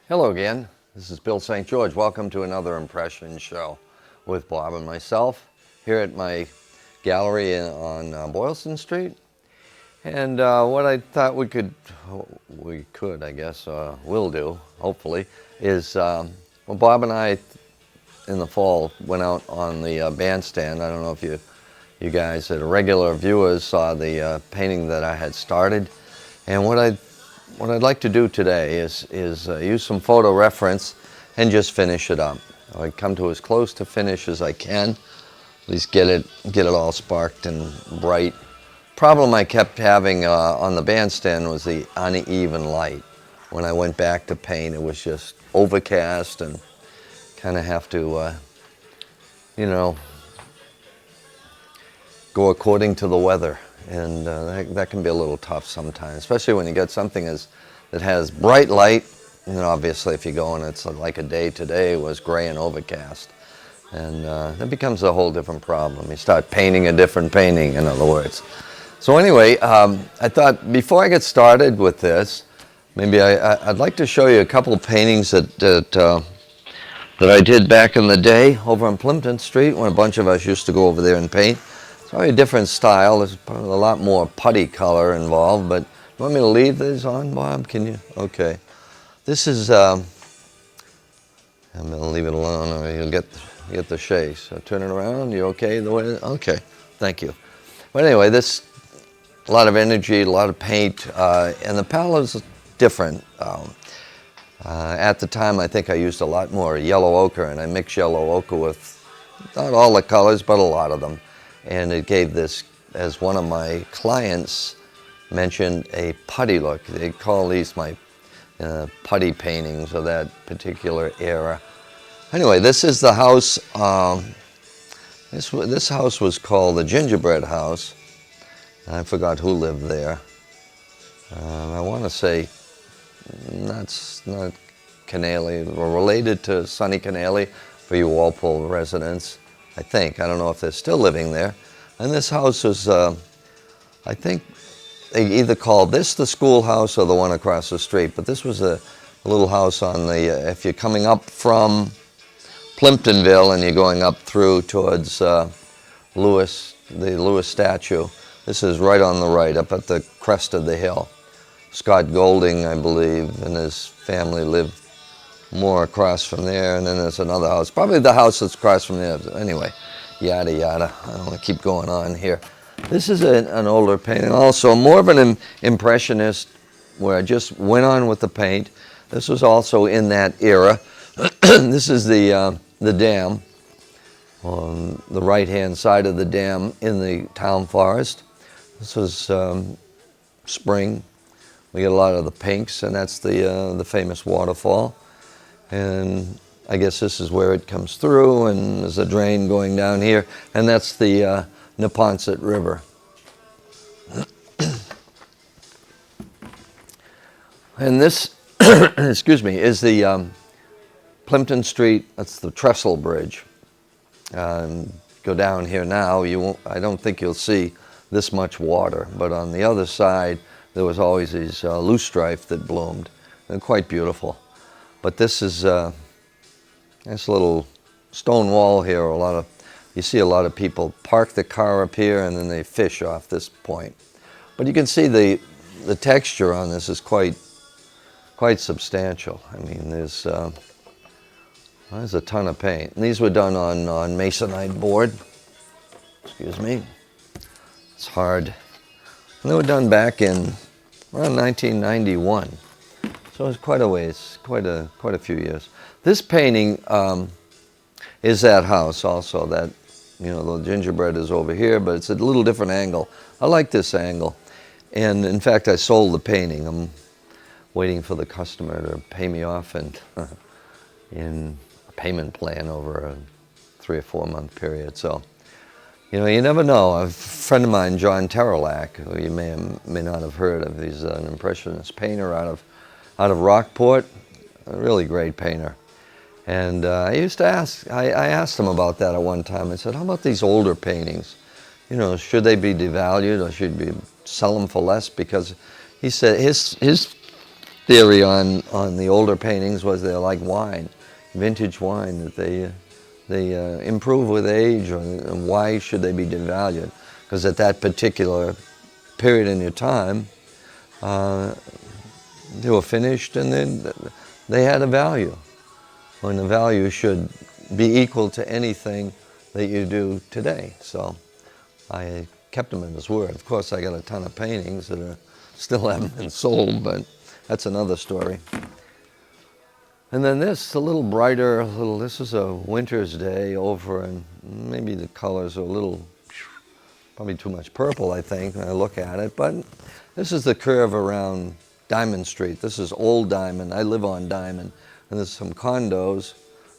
Hello again, this is Bill St. George. Welcome to another impression show with Bob and myself here at my gallery on Boylston Street. And what I thought we could, I guess, will do, hopefully, is Bob and I in the fall went out on the bandstand. I don't know if you guys that are regular viewers saw the painting that I had started. And what I'd like to do today is use some photo reference and just finish it up. I come to as close to finish as I can, at least get it all sparked and bright. Problem I kept having on the bandstand was the uneven light. When I went back to paint, it was just overcast and kind of have to, go according to the weather. And that can be a little tough sometimes, especially when you get something that has bright light. And obviously, if you go and it's like a day today was gray and overcast, and that becomes a whole different problem. You start painting a different painting, in other words. So anyway, I thought before I get started with this, maybe I'd like to show you a couple of paintings that I did back in the day over on Plimpton Street when a bunch of us used to go over there and paint. It's probably a different style. There's probably a lot more putty color involved, but you want me to leave these on, Bob? Can you? Okay. This is, I'm going to leave it alone or you'll get the shade. So turn it around. You okay the way? Okay. Thank you. But anyway, this, a lot of energy, a lot of paint, and the palette is different. At the time, I think I used a lot more yellow ochre, and I mixed yellow ochre with not all the colors, but a lot of them. And it gave this, as one of my clients mentioned, a putty look. They call these my putty paintings of that particular era. Anyway, this is the house. This house was called the Gingerbread House. I forgot who lived there. I want to say not Canale, or related to Sonny Canale for you Walpole residents. I think. I don't know if they're still living there. And this house was, I think they either called this the schoolhouse or the one across the street, but this was a little house on the, if you're coming up from Plimptonville and you're going up through towards Lewis, the Lewis statue, this is right on the right, up at the crest of the hill. Scott Golding, I believe, and his family lived more across from there, and then there's another house, probably the house that's across from there. Anyway, yada yada. I don't want to keep going on here. This is an older painting, also more of an impressionist, where I just went on with the paint. This was also in that era. This is the dam on the right-hand side of the dam in the town forest. This was spring. We get a lot of the pinks, and that's the famous waterfall. And I guess this is where it comes through, and there's a drain going down here, and that's the Neponset River. And this, excuse me, is the Plimpton Street. That's the Trestle Bridge. Go down here now. I don't think you'll see this much water, but on the other side there was always these loosestrife that bloomed. They're quite beautiful. But this is this little stone wall here. You see a lot of people park the car up here and then they fish off this point. But you can see the texture on this is quite substantial. I mean, there's a ton of paint. And these were done on masonite board. Excuse me. It's hard. And they were done back in around 1991. So it's quite a ways, quite a few years. This painting is that house also. That, the gingerbread is over here, but it's a little different angle. I like this angle, and in fact, I sold the painting. I'm waiting for the customer to pay me off in a payment plan over a 3 or 4 month period. So, you never know. A friend of mine, John Terrelac, who you may not have heard of, he's an impressionist painter out of Rockport, a really great painter. And I asked him about that at one time. I said, how about these older paintings? Should they be devalued or should we sell them for less? Because he said his theory on the older paintings was they're like wine, vintage wine, that they improve with age, and why should they be devalued? Because at that particular period in your time, they were finished and then they had a value. When the value should be equal to anything that you do today. So I kept him in his word. Of course, I got a ton of paintings that still haven't been sold, but that's another story. And then this, a little brighter, this is a winter's day over, and maybe the colors are a little, probably too much purple, I think, when I look at it. But this is the curve around Diamond Street. This is Old Diamond. I live on Diamond. And there's some condos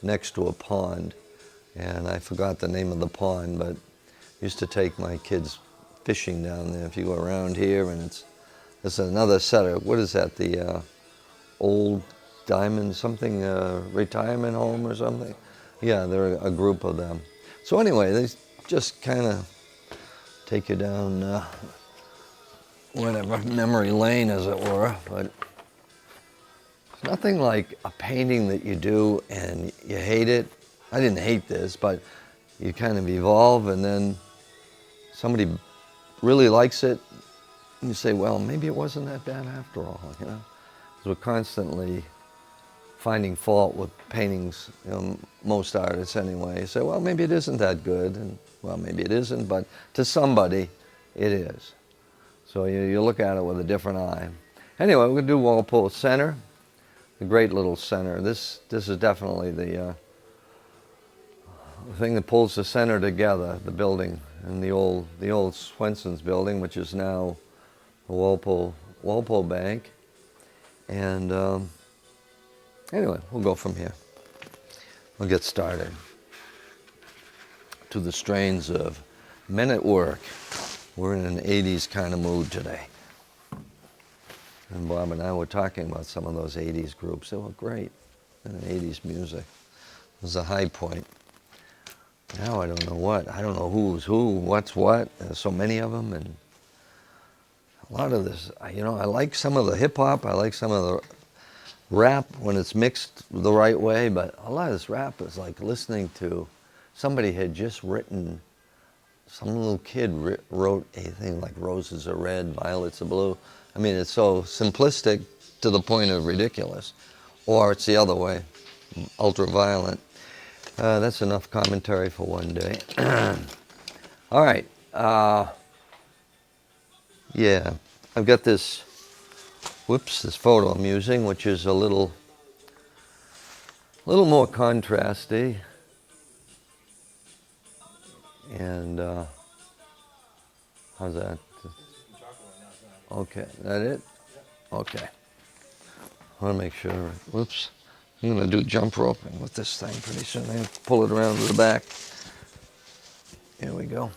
next to a pond. And I forgot the name of the pond, but I used to take my kids fishing down there. If you go around here, and it's another set of, what is that, the Old Diamond something, retirement home or something? Yeah, there are a group of them. So anyway, they just kind of take you down whatever, memory lane, as it were. But it's nothing like a painting that you do and you hate it. I didn't hate this, but you kind of evolve, and then somebody really likes it, and you say, well, maybe it wasn't that bad after all, you know? 'Cause we're constantly finding fault with paintings, you know, most artists anyway. Say, well, maybe it isn't that good, and well, maybe it isn't, but to somebody, it is. So you look at it with a different eye. Anyway, we're going to do Walpole Center, the great little center. This is definitely the thing that pulls the center together, the building, and the old Swenson's building, which is now the Walpole Bank. And anyway, we'll go from here. We'll get started to the strains of Men at Work. We're in an 80s kind of mood today. And Bob and I were talking about some of those 80s groups. They were great, and 80s music. It was a high point. Now I don't know what. I don't know who's who, what's what. There's so many of them, and a lot of this, you know, I like some of the hip-hop. I like some of the rap when it's mixed the right way, but a lot of this rap is like listening to somebody had just written, some little kid wrote a thing like roses are red, violets are blue. I mean, it's so simplistic to the point of ridiculous. Or it's the other way, ultra-violent. That's enough commentary for one day. All right. Yeah, I've got this photo I'm using, which is a little more contrasty. And how's that? Okay, that it? Okay. I want to make sure. Whoops. I'm going to do jump roping with this thing pretty soon. I have to pull it around to the back. Here we go.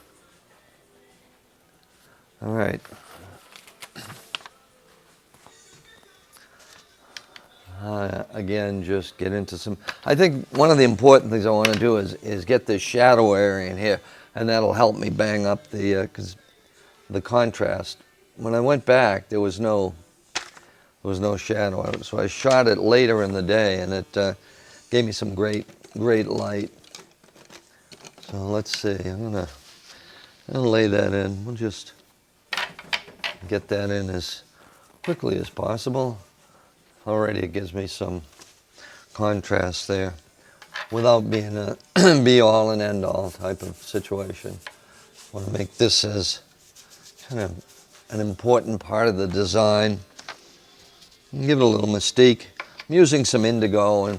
All right. Again, just get into some. I think one of the important things I want to do is get this shadow area in here, and that'll help me bang up the contrast. When I went back, there was no shadow, so I shot it later in the day, and it gave me some great light. So let's see. I'm gonna lay that in. We'll just get that in as quickly as possible. Already it gives me some contrast there without being a be-all and end-all type of situation. I want to make this as kind of an important part of the design. Give it a little mystique. I'm using some indigo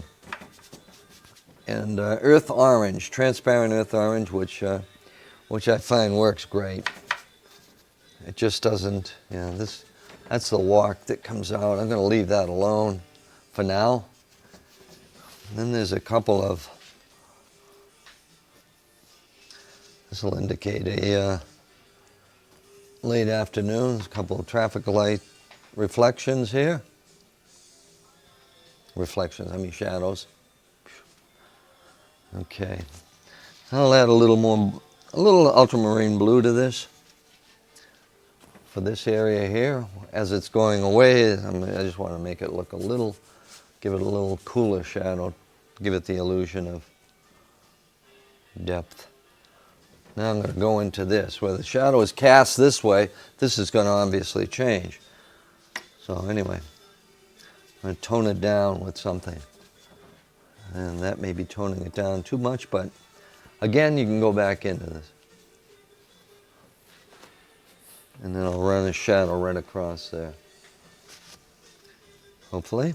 and earth orange, transparent earth orange, which I find works great. It just doesn't, you know, that's the walk that comes out. I'm going to leave that alone for now. And then there's a couple of, this will indicate a late afternoon, a couple of traffic light reflections here. Reflections, I mean shadows. Okay. I'll add a little ultramarine blue to this. for this area here. As it's going away, I just want to make it look give it a little cooler shadow, give it the illusion of depth. Now I'm going to go into this. Where the shadow is cast this way, this is going to obviously change. So anyway, I'm going to tone it down with something. And that may be toning it down too much, but again, you can go back into this. And then I'll run a shadow right across there. Hopefully.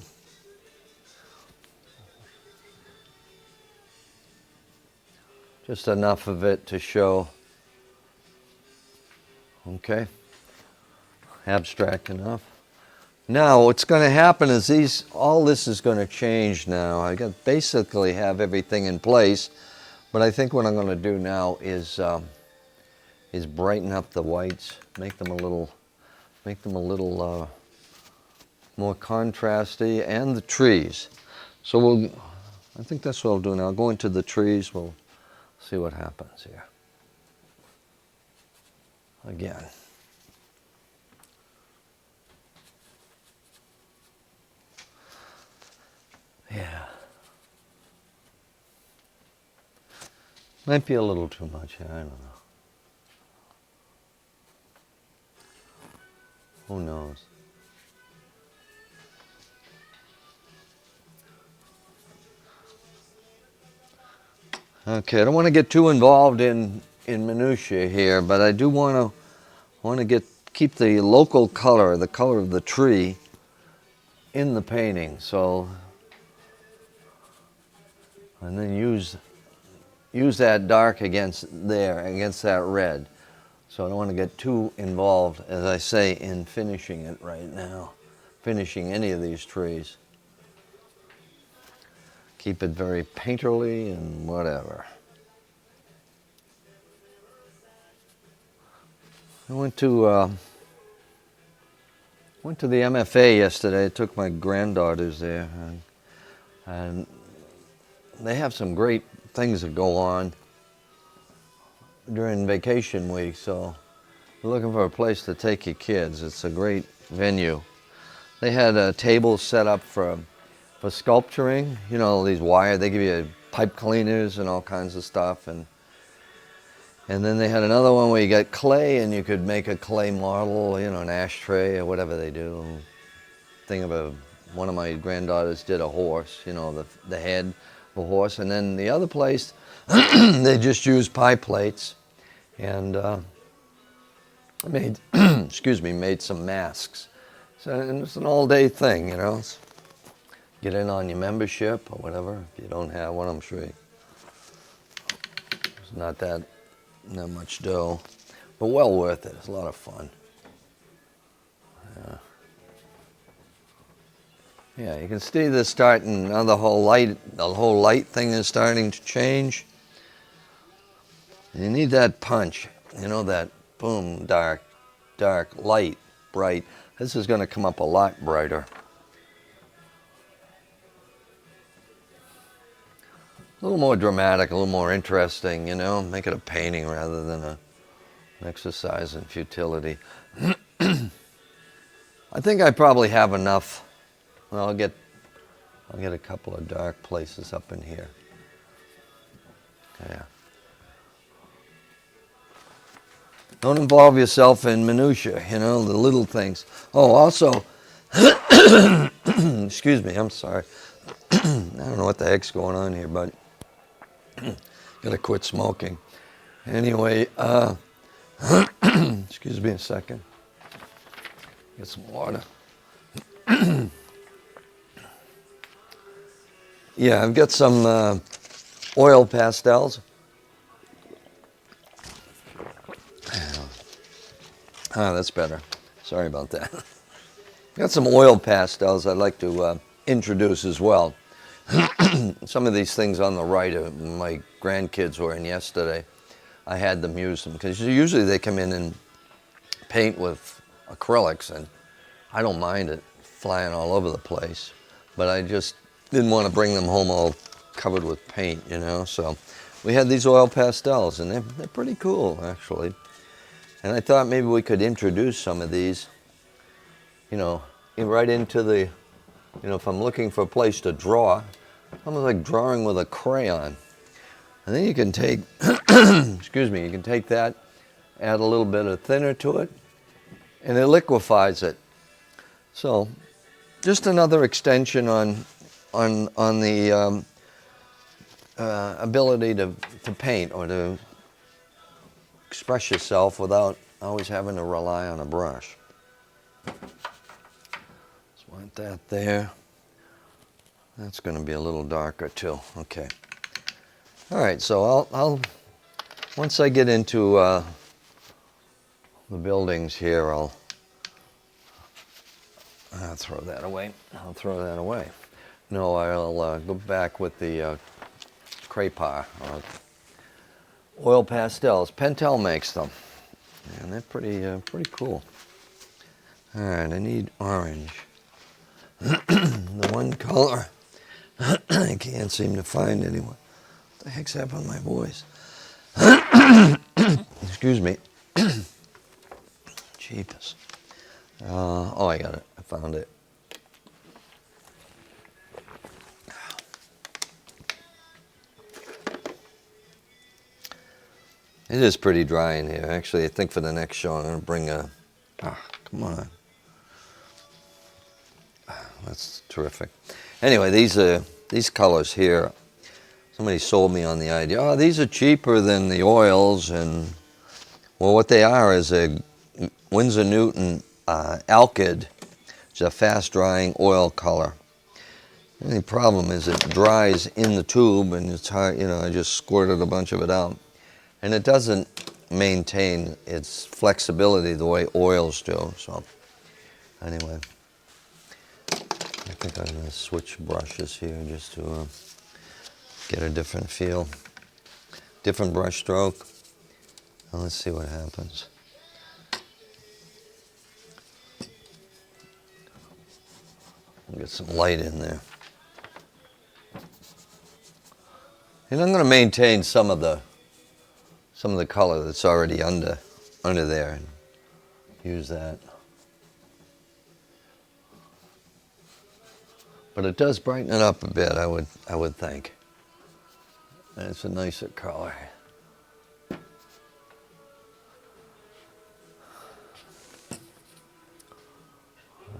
Just enough of it to show. Okay. Abstract enough. Now what's going to happen is all this is going to change now. I basically have everything in place, but I think what I'm going to do now is brighten up the whites, make them a little more contrasty, and the trees. So I think that's what I'll do now. I'll go into the trees. We'll see what happens here. Again. Yeah. Might be a little too much, I don't know. Who knows? Okay, I don't want to get too involved in minutiae here, but I do want to keep the local color, the color of the tree, in the painting. So, and then use that dark against that red. So I don't want to get too involved, as I say, in finishing it right now, finishing any of these trees. Keep it very painterly and whatever. I went to the MFA yesterday. I took my granddaughters there, and they have some great things that go on during vacation week. So if you're looking for a place to take your kids, it's a great venue. They had a table set up for sculpturing, you know, these wire, they give you pipe cleaners and all kinds of stuff, and then they had another one where you got clay and you could make a clay model, you know, an ashtray or whatever they do. One of my granddaughters did a horse, you know, the head of a horse, and then the other place they just used pie plates and made some masks. So, and it's an all-day thing, you know. Get in on your membership or whatever. If you don't have one, I'm sure it's not that much dough, but well worth it. It's a lot of fun. Yeah, you can see this starting. Now the whole light thing is starting to change. You need that punch, you know, that boom, dark, light, bright. This is going to come up a lot brighter. A little more dramatic, a little more interesting, you know, make it a painting rather than an exercise in futility. I think I probably have enough. Well, I'll get a couple of dark places up in here. Yeah. Don't involve yourself in minutia, you know, the little things. Oh, also, excuse me, I'm sorry. I don't know what the heck's going on here, but gotta quit smoking. Anyway, excuse me a second. Get some water. Yeah, I've got some oil pastels. That's better. Sorry about that. Got some oil pastels I'd like to introduce as well. Some of these things on the right, my grandkids were in yesterday. I had them use them because usually they come in and paint with acrylics, and I don't mind it flying all over the place, but I just didn't want to bring them home all covered with paint, you know. So we had these oil pastels, and they're pretty cool actually. And I thought maybe we could introduce some of these, you know, right into the, you know, if I'm looking for a place to draw, almost like drawing with a crayon. And then you can take, excuse me, you can take that, add a little bit of thinner to it, and it liquefies it. So just another extension on the ability to paint or to express yourself without always having to rely on a brush. Just want that there. That's going to be a little darker too. Okay. All right. So I'll once I get into the buildings here, I'll throw that away. I'll throw that away. No, I'll go back with the craypa, oil pastels. Pentel makes them, and they're pretty cool. All right, I need orange. The one color I can't seem to find anyone. What the heck's happened to my voice? Excuse me. Jeepers. Oh, I got it. I found it. It is pretty dry in here. Actually, I think for the next show, I'm going to bring a... come on. That's terrific. Anyway, these colors here, somebody sold me on the idea, oh, these are cheaper than the oils, and, well, what they are is a Winsor Newton Alkyd, which is a fast-drying oil color. The only problem is it dries in the tube, and it's hard, you know, I just squirted a bunch of it out. And it doesn't maintain its flexibility the way oils do, so anyway. I think I'm going to switch brushes here just to get a different feel. Different brush stroke. Now let's see what happens. I'll get some light in there. And I'm going to maintain some of the color that's already under there and use that. But it does brighten it up a bit, I would think. And it's a nicer color.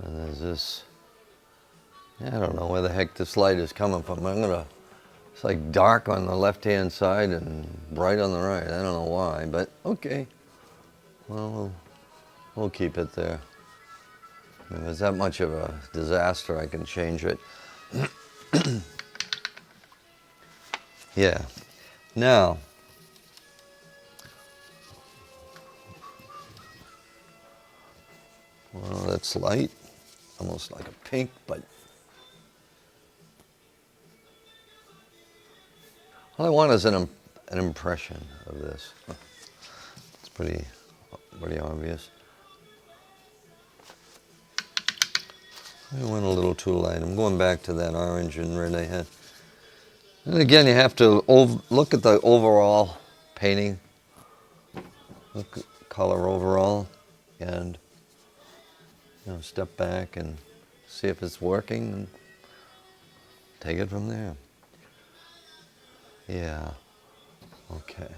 And there's this, I don't know where the heck this light is coming from. It's like dark on the left-hand side and bright on the right. I don't know why, but okay. Well, we'll keep it there. If it's that much of a disaster, I can change it. Yeah. Now, well, that's light, almost like a pink, but all I want is an impression of this. It's pretty obvious. I went a little too light. I'm going back to that orange and red I had. And again, you have to look at the overall painting, look at color overall, and step back and see if it's working, and take it from there. Yeah. Okay.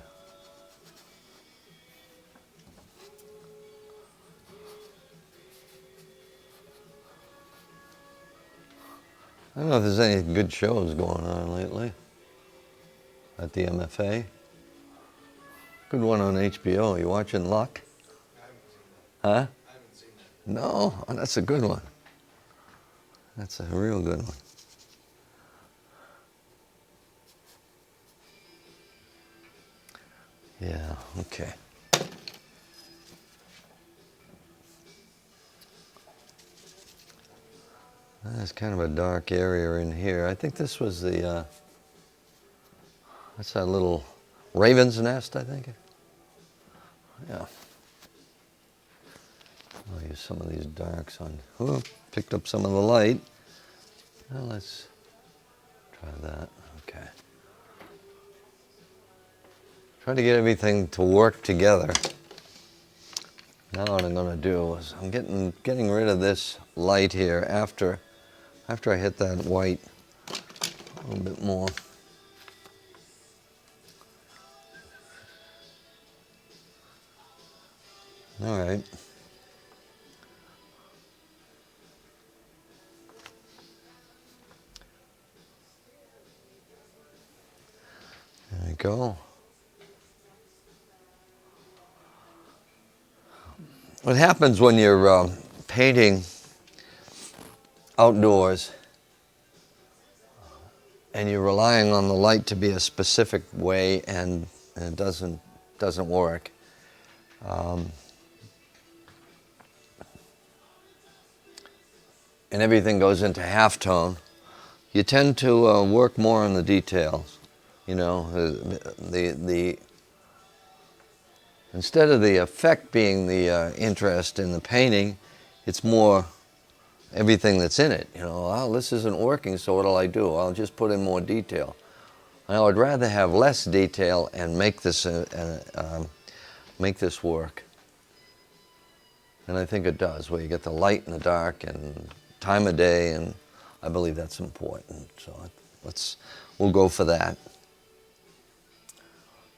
I don't know if there's any good shows going on lately at the MFA. Good one on HBO. You watching Luck? I haven't seen that. Huh? I haven't seen that. No? Oh, that's a good one. That's a real good one. Yeah, okay. There's kind of a dark area in here. I think this was the, that's that little raven's nest, I think. Yeah. I'll use some of these darks on. Ooh, picked up some of the light. Well, let's try that. Okay. Try to get everything to work together. Now what I'm going to do is I'm getting rid of this light here after I hit that white a little bit more. All right. There we go. What happens when you're painting outdoors and you're relying on the light to be a specific way and it doesn't work. And everything goes into halftone, you tend to work more on the details. You know, the instead of the effect being the interest in the painting, it's more everything that's in it. You know, oh, this isn't working, so what'll I do? I'll just put in more detail. I would rather have less detail and make this work. And I think it does, where you get the light and the dark and time of day, and I believe that's important. So we'll go for that.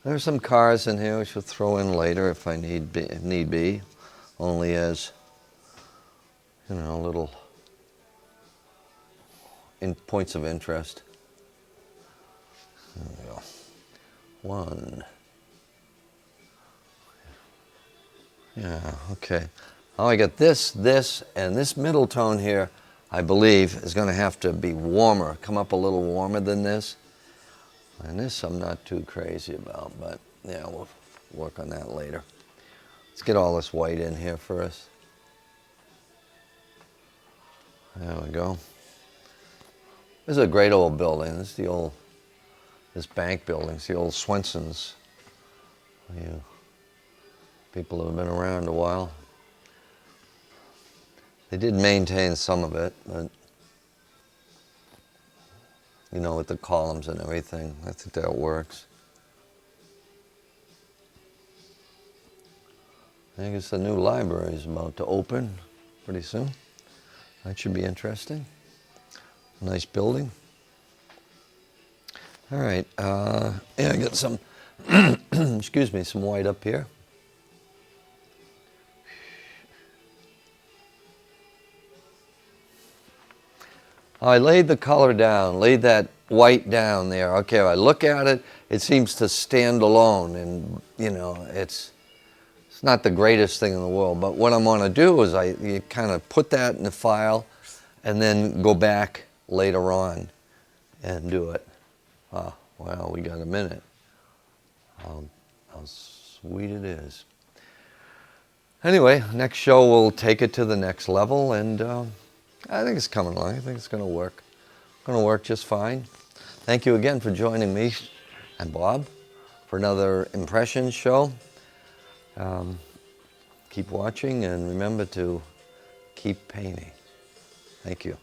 There's some cars in here which we'll throw in later if need be, only as, you know, little points of interest. There we go. One. Yeah, okay. Now I got this, and this middle tone here, I believe, is going to have to be warmer, come up a little warmer than this. And this I'm not too crazy about, but yeah, we'll work on that later. Let's get all this white in here first. There we go. This is a great old building. This is this bank building. It's the old Swenson's. Yeah. People have been around a while. They did maintain some of it, but you know, with the columns and everything, I think that works. I guess the new library is about to open pretty soon. That should be interesting. Nice building. All right, yeah, I got some, excuse me, some white up here. I laid the color down, laid that white down there. Okay, I look at it, it seems to stand alone, and you know, it's not the greatest thing in the world, but what I'm going to do is you kind of put that in the file and then go back later on and do it. Oh, well, we got a minute. How sweet it is. Anyway, next show we'll take it to the next level, and I think it's coming along. I think it's going to work. Going to work just fine. Thank you again for joining me and Bob for another Impressions show. Keep watching and remember to keep painting. Thank you.